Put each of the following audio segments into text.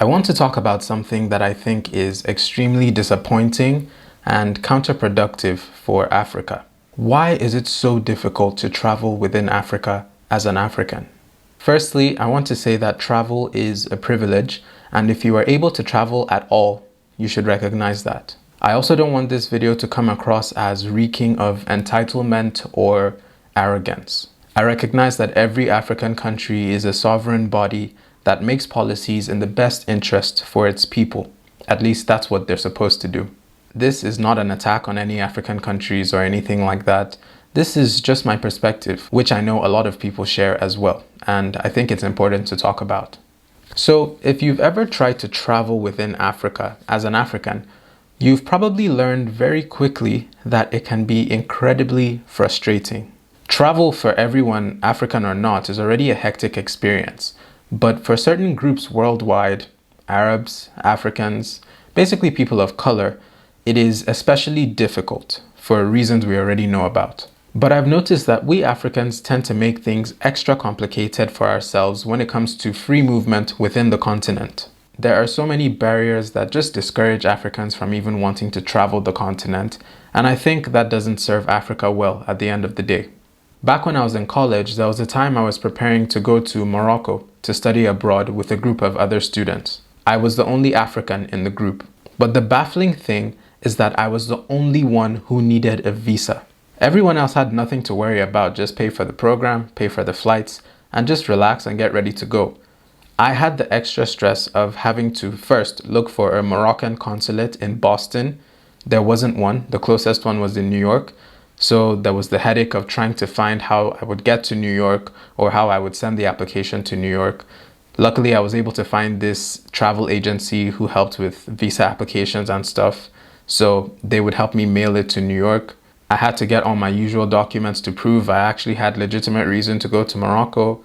I want to talk about something that I think is extremely disappointing and counterproductive for Africa. Why is it so difficult to travel within Africa as an African? Firstly, I want to say that travel is a privilege, and if you are able to travel at all, you should recognize that. I also don't want this video to come across as reeking of entitlement or arrogance. I recognize that every African country is a sovereign body that makes policies in the best interest for its people. At least that's what they're supposed to do. This is not an attack on any African countries or anything like that. This is just my perspective, which I know a lot of people share as well, and I think it's important to talk about. So, if you've ever tried to travel within Africa as an African, you've probably learned very quickly that it can be incredibly frustrating. Travel for everyone, African or not, is already a hectic experience. But for certain groups worldwide, Arabs, Africans, basically people of color, it is especially difficult for reasons we already know about. But I've noticed that we Africans tend to make things extra complicated for ourselves when it comes to free movement within the continent. There are so many barriers that just discourage Africans from even wanting to travel the continent, and I think that doesn't serve Africa well at the end of the day. Back when I was in college, there was a time I was preparing to go to Morocco to study abroad with a group of other students. I was the only African in the group. But the baffling thing is that I was the only one who needed a visa. Everyone else had nothing to worry about, just pay for the program, pay for the flights, and just relax and get ready to go. I had the extra stress of having to first look for a Moroccan consulate in Boston. There wasn't one, the closest one was in New York. So there was the headache of trying to find how I would get to New York or how I would send the application to New York. Luckily, I was able to find this travel agency who helped with visa applications and stuff. So they would help me mail it to New York. I had to get all my usual documents to prove I actually had legitimate reason to go to Morocco.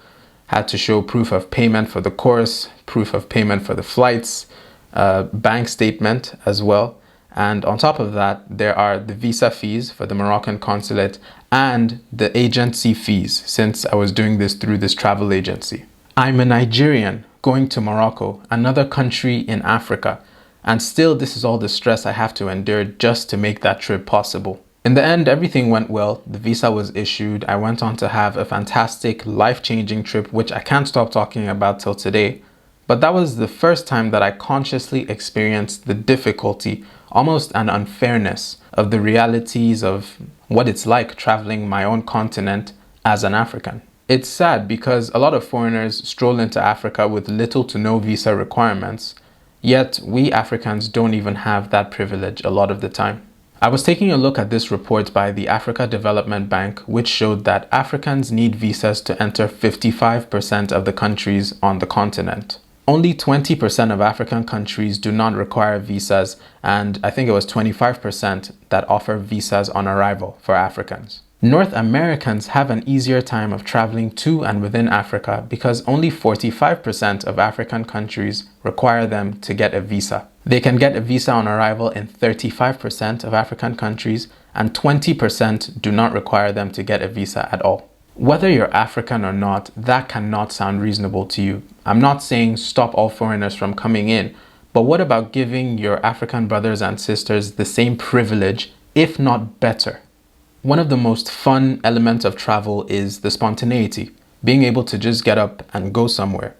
Had to show proof of payment for the course, proof of payment for the flights, bank statement as well. And on top of that, there are the visa fees for the Moroccan consulate and the agency fees, since I was doing this through this travel agency. I'm a Nigerian going to Morocco, another country in Africa, and still this is all the stress I have to endure just to make that trip possible. In the end, everything went well. The visa was issued. I went on to have a fantastic, life-changing trip, which I can't stop talking about till today. But that was the first time that I consciously experienced the difficulty, almost an unfairness, of the realities of what it's like traveling my own continent as an African. It's sad because a lot of foreigners stroll into Africa with little to no visa requirements, yet we Africans don't even have that privilege a lot of the time. I was taking a look at this report by the Africa Development Bank, which showed that Africans need visas to enter 55% of the countries on the continent. Only 20% of African countries do not require visas, and I think it was 25% that offer visas on arrival for Africans. North Americans have an easier time of traveling to and within Africa because only 45% of African countries require them to get a visa. They can get a visa on arrival in 35% of African countries, and 20% do not require them to get a visa at all. Whether you're African or not, that cannot sound reasonable to you. I'm not saying stop all foreigners from coming in, but what about giving your African brothers and sisters the same privilege, if not better? One of the most fun elements of travel is the spontaneity, being able to just get up and go somewhere.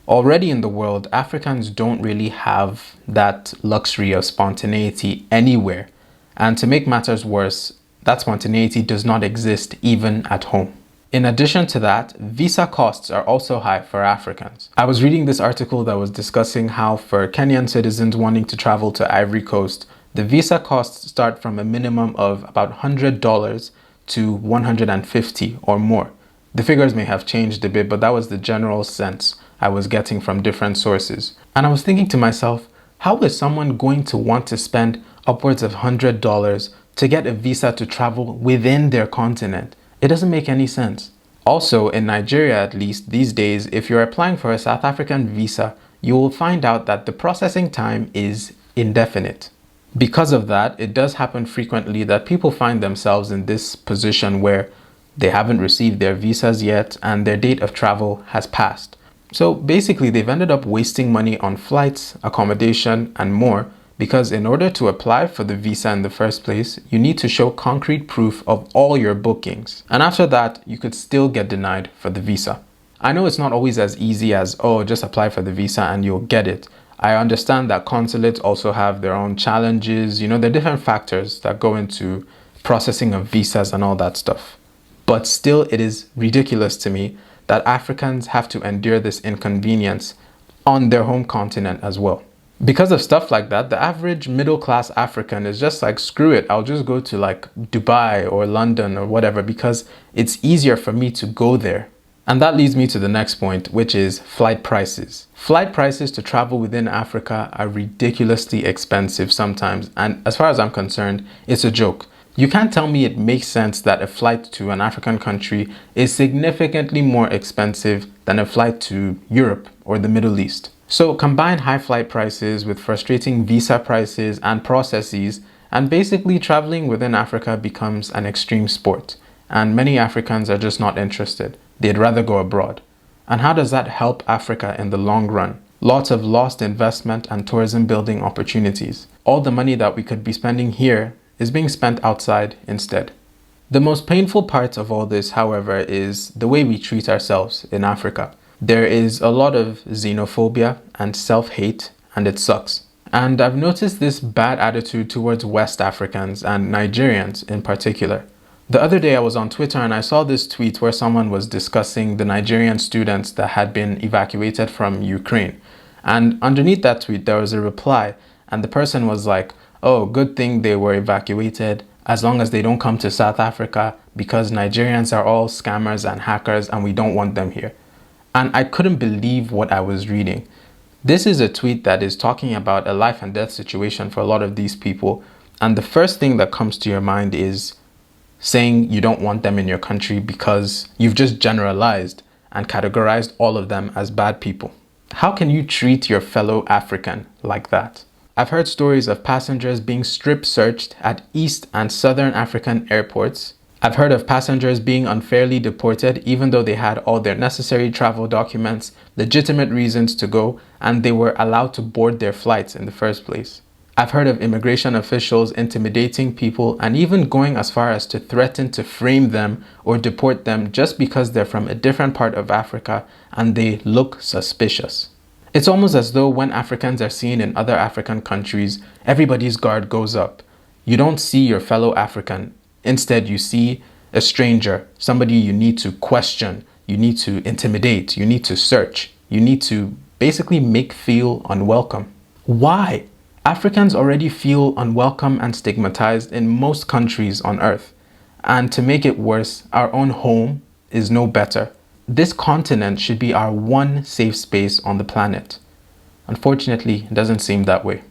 Already in the world, Africans don't really have that luxury of spontaneity anywhere. And to make matters worse, that spontaneity does not exist even at home. In addition to that, visa costs are also high for Africans. I was reading this article that was discussing how for Kenyan citizens wanting to travel to Ivory Coast, the visa costs start from a minimum of about $100 to $150 or more. The figures may have changed a bit, but that was the general sense I was getting from different sources. And I was thinking to myself, how is someone going to want to spend upwards of $100 to get a visa to travel within their continent? It doesn't make any sense. Also, in Nigeria at least, these days, if you're applying for a South African visa, you will find out that the processing time is indefinite. Because of that, it does happen frequently that people find themselves in this position where they haven't received their visas yet and their date of travel has passed. So basically, they've ended up wasting money on flights, accommodation, and more because in order to apply for the visa in the first place, you need to show concrete proof of all your bookings. And after that, you could still get denied for the visa. I know it's not always as easy as, oh, just apply for the visa and you'll get it. I understand that consulates also have their own challenges. There are different factors that go into processing of visas and all that stuff. But still, it is ridiculous to me that Africans have to endure this inconvenience on their home continent as well. Because of stuff like that, the average middle-class African is just like, screw it, I'll just go to like Dubai or London or whatever because it's easier for me to go there. And that leads me to the next point, which is flight prices. Flight prices to travel within Africa are ridiculously expensive sometimes, and as far as I'm concerned, it's a joke. You can't tell me it makes sense that a flight to an African country is significantly more expensive than a flight to Europe or the Middle East. So combine high flight prices with frustrating visa prices and processes, and basically traveling within Africa becomes an extreme sport. And many Africans are just not interested. They'd rather go abroad. And how does that help Africa in the long run? Lots of lost investment and tourism building opportunities. All the money that we could be spending here is being spent outside instead. The most painful part of all this, however, is the way we treat ourselves in Africa. There is a lot of xenophobia and self-hate, and it sucks. And I've noticed this bad attitude towards West Africans and Nigerians in particular. The other day I was on Twitter and I saw this tweet where someone was discussing the Nigerian students that had been evacuated from Ukraine. And underneath that tweet there was a reply, and the person was like, oh, good thing they were evacuated as long as they don't come to South Africa because Nigerians are all scammers and hackers and we don't want them here. And I couldn't believe what I was reading. This is a tweet that is talking about a life and death situation for a lot of these people. And the first thing that comes to your mind is saying you don't want them in your country because you've just generalized and categorized all of them as bad people. How can you treat your fellow African like that? I've heard stories of passengers being strip searched at East and Southern African airports. I've heard of passengers being unfairly deported even though they had all their necessary travel documents, legitimate reasons to go, and they were allowed to board their flights in the first place. I've heard of immigration officials intimidating people and even going as far as to threaten to frame them or deport them just because they're from a different part of Africa and they look suspicious. It's almost as though when Africans are seen in other African countries, everybody's guard goes up. You don't see your fellow African. Instead, you see a stranger, somebody you need to question, you need to intimidate, you need to search, you need to basically make feel unwelcome. Why? Africans already feel unwelcome and stigmatized in most countries on earth. And to make it worse, our own home is no better. This continent should be our one safe space on the planet. Unfortunately, it doesn't seem that way.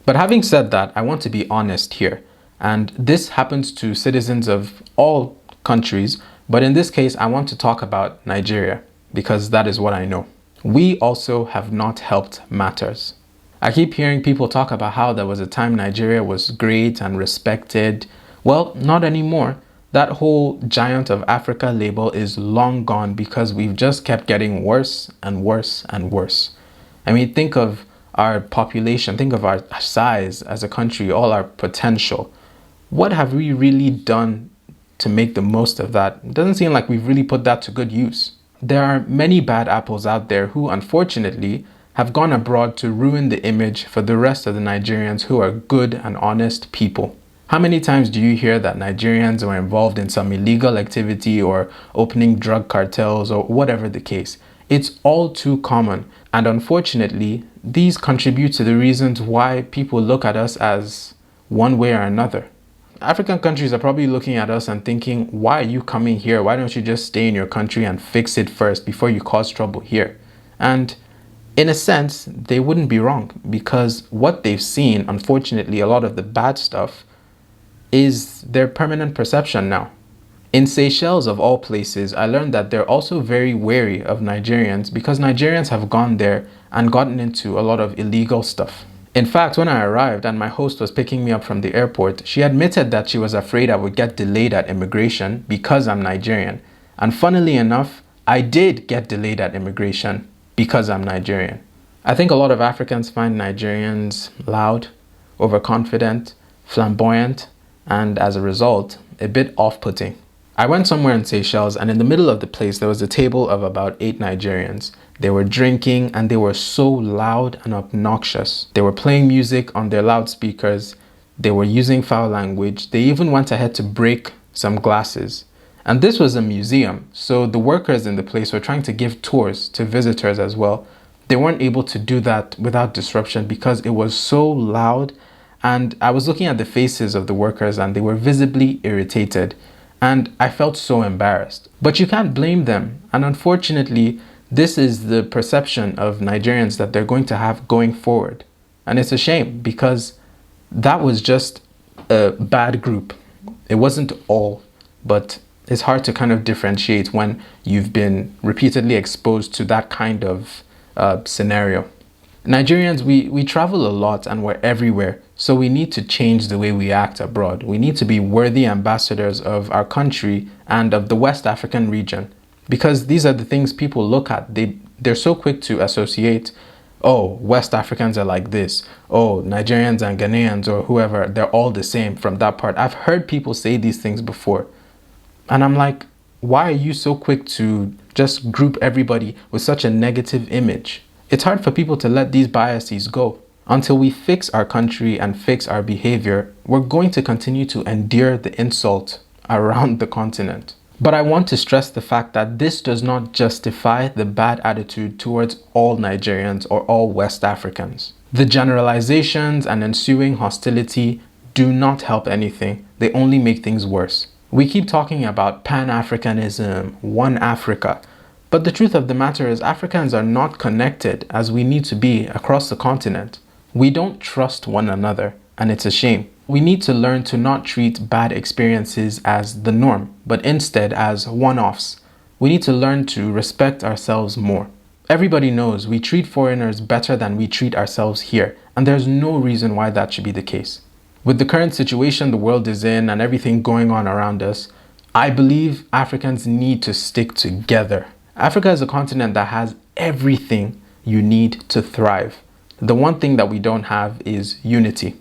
But having said that, I want to be honest here. And this happens to citizens of all countries. But in this case, I want to talk about Nigeria because that is what I know. We also have not helped matters. I keep hearing people talk about how there was a time Nigeria was great and respected. Well, not anymore. That whole giant of Africa label is long gone because we've just kept getting worse and worse and worse. I mean, think of our population, think of our size as a country, all our potential. What have we really done to make the most of that? It doesn't seem like we've really put that to good use. There are many bad apples out there who, unfortunately, have gone abroad to ruin the image for the rest of the Nigerians who are good and honest people. How many times do you hear that Nigerians were involved in some illegal activity or opening drug cartels or whatever the case? It's all too common, and unfortunately, these contribute to the reasons why people look at us as one way or another. African countries are probably looking at us and thinking, why are you coming here? Why don't you just stay in your country and fix it first before you cause trouble here? And in a sense, they wouldn't be wrong because what they've seen, unfortunately, a lot of the bad stuff is their permanent perception now. In Seychelles, of all places, I learned that they're also very wary of Nigerians because Nigerians have gone there and gotten into a lot of illegal stuff. In fact, when I arrived and my host was picking me up from the airport, she admitted that she was afraid I would get delayed at immigration because I'm Nigerian. And funnily enough, I did get delayed at immigration. because I'm Nigerian. I think a lot of Africans find Nigerians loud, overconfident, flamboyant, and as a result, a bit off-putting. I went somewhere in Seychelles, and in the middle of the place, there was a table of about 8 Nigerians. They were drinking, and they were so loud and obnoxious. They were playing music on their loudspeakers. They were using foul language. They even went ahead to break some glasses. And this was a museum, so the workers in the place were trying to give tours to visitors as well. They weren't able to do that without disruption because it was so loud, and I was looking at the faces of the workers and they were visibly irritated, and I felt so embarrassed. But you can't blame them, and unfortunately, this is the perception of Nigerians that they're going to have going forward. And it's a shame because that was just a bad group. It wasn't all, but it's hard to kind of differentiate when you've been repeatedly exposed to that kind of scenario. Nigerians, we travel a lot and we're everywhere, so we need to change the way we act abroad. We need to be worthy ambassadors of our country and of the West African region, because these are the things people look at. They're so quick to associate, oh, West Africans are like this, oh, Nigerians and Ghanaians or whoever, they're all the same from that part. I've heard people say these things before. And I'm like, why are you so quick to just group everybody with such a negative image? It's hard for people to let these biases go. Until we fix our country and fix our behavior, we're going to continue to endure the insult around the continent. But I want to stress the fact that this does not justify the bad attitude towards all Nigerians or all West Africans. The generalizations and ensuing hostility do not help anything. They only make things worse. We keep talking about pan-africanism, one Africa, but the truth of the matter is Africans are not connected as we need to be across the continent. We don't trust one another, and it's a shame. We need to learn to not treat bad experiences as the norm, but instead as one-offs. We need to learn to respect ourselves more. Everybody knows we treat foreigners better than we treat ourselves here, and there's no reason why that should be the case. With the current situation the world is in and everything going on around us, I believe Africans need to stick together. Africa is a continent that has everything you need to thrive. The one thing that we don't have is unity,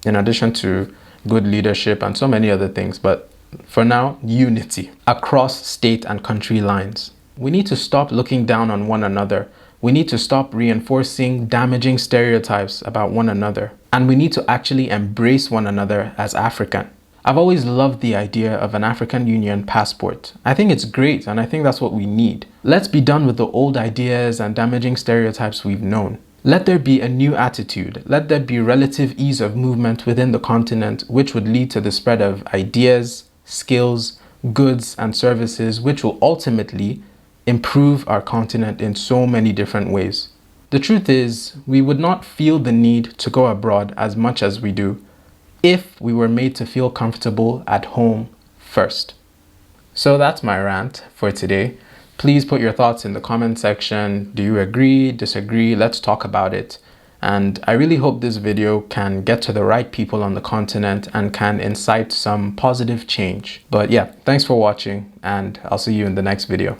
in addition to good leadership and so many other things. But for now, unity across state and country lines. We need to stop looking down on one another. We need to stop reinforcing damaging stereotypes about one another. And we need to actually embrace one another as African. I've always loved the idea of an African Union passport. I think it's great, and I think that's what we need. Let's be done with the old ideas and damaging stereotypes we've known. Let there be a new attitude. Let there be relative ease of movement within the continent, which would lead to the spread of ideas, skills, goods, and services, which will ultimately improve our continent in so many different ways. The truth is, we would not feel the need to go abroad as much as we do if we were made to feel comfortable at home first. So that's my rant for today. Please put your thoughts in the comment section. Do you agree, disagree? Let's talk about it. And I really hope this video can get to the right people on the continent and can incite some positive change. But yeah, thanks for watching, and I'll see you in the next video.